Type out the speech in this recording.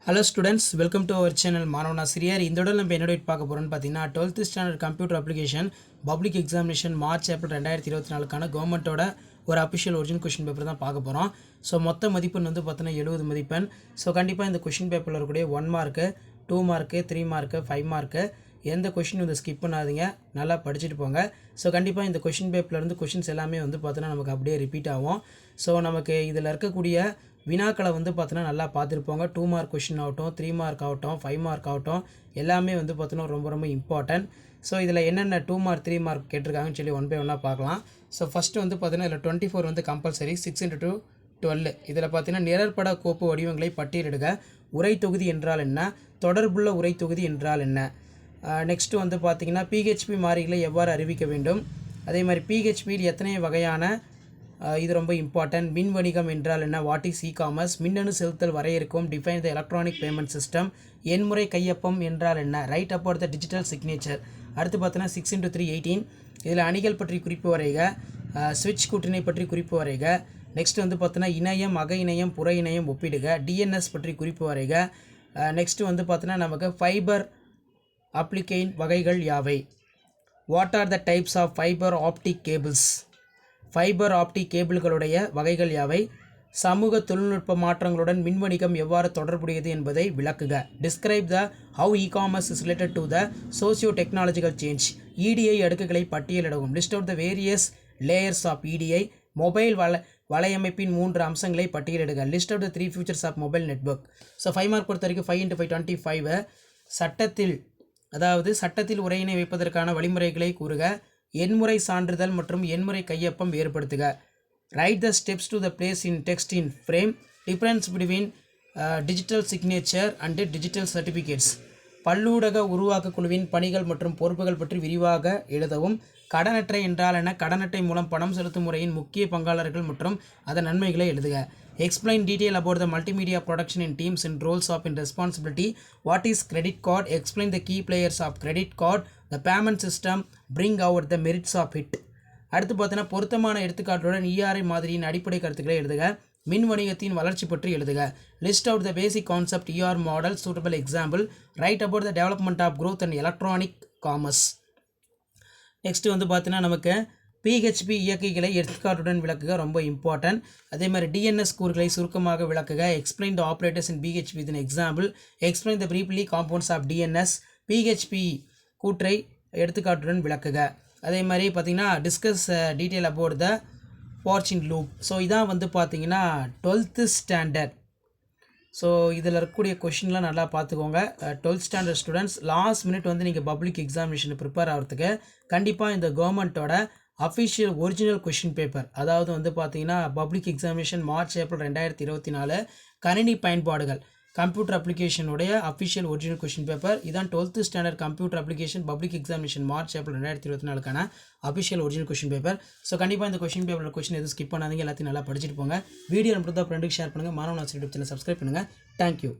Hello students, welcome to our channel மாணவன் ஆசிரியர். இந்த தடவை நம்ம என்னோட பார்க்க போறோம்னு பார்த்தீங்கன்னா 12th standard computer application public examination March April 2024க்கான கவர்மெண்ட்டோட ஒரு அஃபிஷியல் ஒரிஜினல் கொஷின் பேப்பர் தான் பார்க்க போகிறோம். ஸோ மொத்த மதிப்பெண் வந்து பார்த்தீங்கன்னா 70 மதிப்பெண். ஸோ கண்டிப்பாக இந்த கொஷின் பேப்பரில் இருக்கக்கூடிய 1 மார்க்கு 2 மார்க்கு 3 மார்க்கு 5 மார்க்கு எந்த கொஷின் வந்து ஸ்கிப் பண்ணாதீங்க, நல்லா படிச்சுட்டு போங்க. ஸோ கண்டிப்பாக இந்த கொஷின் பேப்பர்லேருந்து கொஷின்ஸ் எல்லாமே வந்து பார்த்தீங்கன்னா நமக்கு அப்படியே ரிப்பீட் ஆகும். ஸோ நமக்கு இதில் இருக்கக்கூடிய வினாக்களை வந்து பார்த்தீங்கன்னா நல்லா பார்த்துருப்போங்க. 2 மார்க் கொஷின் ஆகட்டும், 3 மார்க் ஆகட்டும், 5 மார்க் ஆகட்டும், எல்லாமே வந்து பார்த்தீங்கன்னா ரொம்ப ரொம்ப இம்பார்ட்டன்ட். ஸோ இதில் என்னென்ன 2 மார்க் 3 மார்க் கேட்டிருக்காங்கன்னு சொல்லி ஒன் பை ஒன்னாக பார்க்கலாம். ஸோ ஃபஸ்ட்டு வந்து பார்த்தீங்கன்னா இதில் 24 வந்து கம்பல்சரி, 6 × 12. இதில் பார்த்தீங்கன்னா நிரற்பட கோப்பு வடிவங்களை பட்டியலிடுக. உரை தொகுதி என்றால் என்ன, தொடர்புள்ள உரை தொகுதி என்றால் என்ன. நெக்ஸ்ட்டு வந்து பார்த்திங்கன்னா பிஹெச்பி மாறிகளை எவ்வாறு அறிவிக்க வேண்டும், அதே மாதிரி பிஹெச்பியில் எத்தனை வகையான, இது ரொம்ப இம்பார்ட்டன்ட். மின் வணிகம் என்றால் என்ன, வாட் இஸ் இ-காமர்ஸ், மின்னணு செலுத்தல் வரையறுக்கும், define the electronic payment system, எண்முறை கையொப்பம் என்றால் என்ன, write about the digital signature. அடுத்து பார்த்தீங்கன்னா 6 × 3 18. இதில் அணிகள் பற்றி குறிப்பு வரைக, ஸ்விட்ச் கூட்டினை பற்றி குறிப்பு வரைக. நெக்ஸ்ட் வந்து பார்த்தீங்கன்னா இணையம், அக இணையம், புற இணையம் ஒப்பிடுக, டிஎன்எஸ் பற்றி குறிப்பு வரைக. நெக்ஸ்ட்டு வந்து பார்த்தீங்கன்னா நமக்கு ஃபைபர் அப்ளிகேன் வகைகள் யாவை, what are the types of fibre optic cables, fibre optic கேபிள்களுடைய வகைகள் யாவை, சமூக தொழில்நுட்ப மாற்றங்களுடன் மின்வணிகம் எவ்வாறு தொடர்புடையது என்பதை விளக்குக. Describe the how e commerce is related to the socio technological change. EDI அடுக்குகளை பட்டியலிடவும். List out the various layers of EDI. Mobile வலையமைப்பின் 3 அம்சங்களை பட்டியலிடுக. List out the 3 features of mobile network. So 5 mark பொறுத்த வரைக்கும் 5 × 5 25. சட்டத்தில் உரையினை வைப்பதற்கான வழிமுறைகளை கூறுக. எண்முறை சான்றிதழ் மற்றும் எண்முறை கையொப்பம் வேறுபடுத்துக. Write the steps to the place in text in frame. Difference between digital signature and digital certificates. பல்லூடக உருவாக்க குழுவின் பணிகள் மற்றும் பொறுப்புகள் பற்றி விரிவாக எழுதவும். கடனட்டை என்றால் என்ன, கடனட்டை மூலம் பணம் செலுத்தும் முறையின் முக்கிய பங்காளர்கள் மற்றும் அதன் நன்மைகளை எழுதுக. Explain detail about the multimedia production in teams and roles of in responsibility. What is credit card? Explain the key players of credit card. The payment system. Bring out the merits of it. அடுத்து பார்த்தீங்கன்னா பொருத்தமான எடுத்துக்காட்டுடன் ERI மாதிரியின் அடிப்படை கருத்துக்களை எழுதுக. மின் வணிகத்தின் வளர்ச்சி பற்றி எழுதுக. List out the basic concept ER model, suitable example. Write about the development of growth and electronic commerce. Next வந்து பார்த்தீங்கன்னா நமக்கு பிஹெச்பி இயக்கிகளை எடுத்துக்காட்டுடன் விளக்குக, ரொம்ப இம்பார்ட்டன்ட். அதே மாதிரி டிஎன்எஸ் கூறுகளை சுருக்கமாக விளக்குக. Explain the operators in PHP with an example. Explain the briefly compounds of DNS. PHP கூற்றை எடுத்துக்காட்டுடன் விளக்குக. அதே மாதிரி பார்த்தீங்கன்னா discuss detail about the foreach loop. So இதான் வந்து பார்த்தீங்கன்னா 12th ஸ்டாண்டர்ட். ஸோ இதில் இருக்கக்கூடிய கொஷின்லாம் நல்லா பார்த்துக்கோங்க. 12th standard students last minute வந்து நீங்கள் பப்ளிக் எக்ஸாமினேஷன் ப்ரிப்பேர் ஆகிறதுக்கு கண்டிப்பாக இந்த கவர்மெண்ட்டோட அஃபிஷியல் ஒரிஜினல் கொஷின் பேப்பர், அதாவது வந்து பார்த்தீங்கன்னா பப்ளிக் எக்ஸாமினேஷன் மார்ச் ஏப்ரல் 2024 கணினி பயன்பாடுகள் கம்ப்யூட்டர் அப்ளிகேஷனுடைய அஃபிஷியல் ஒரிஜினல் கொஷின் பேப்பர் இதான். 12th standard computer application public examination March April 2024க்கான official original question paper. So கண்டிப்பாக இந்த கொஷின் பேப்பரில் கொஷின் எதுவும் ஸ்கிப் பண்ணாதீங்க, எல்லாத்தையும் நல்லா படிச்சுட்டு போங்க. வீடியோ நம்ம ஃப்ரெண்டுக்கு ஷேர் பண்ணுங்கள். மாணவன் ஆசிரியர் யூடியூப் சேனல் சப்ஸ்கிரைப் பண்ணுங்கள். தேங்க்யூ.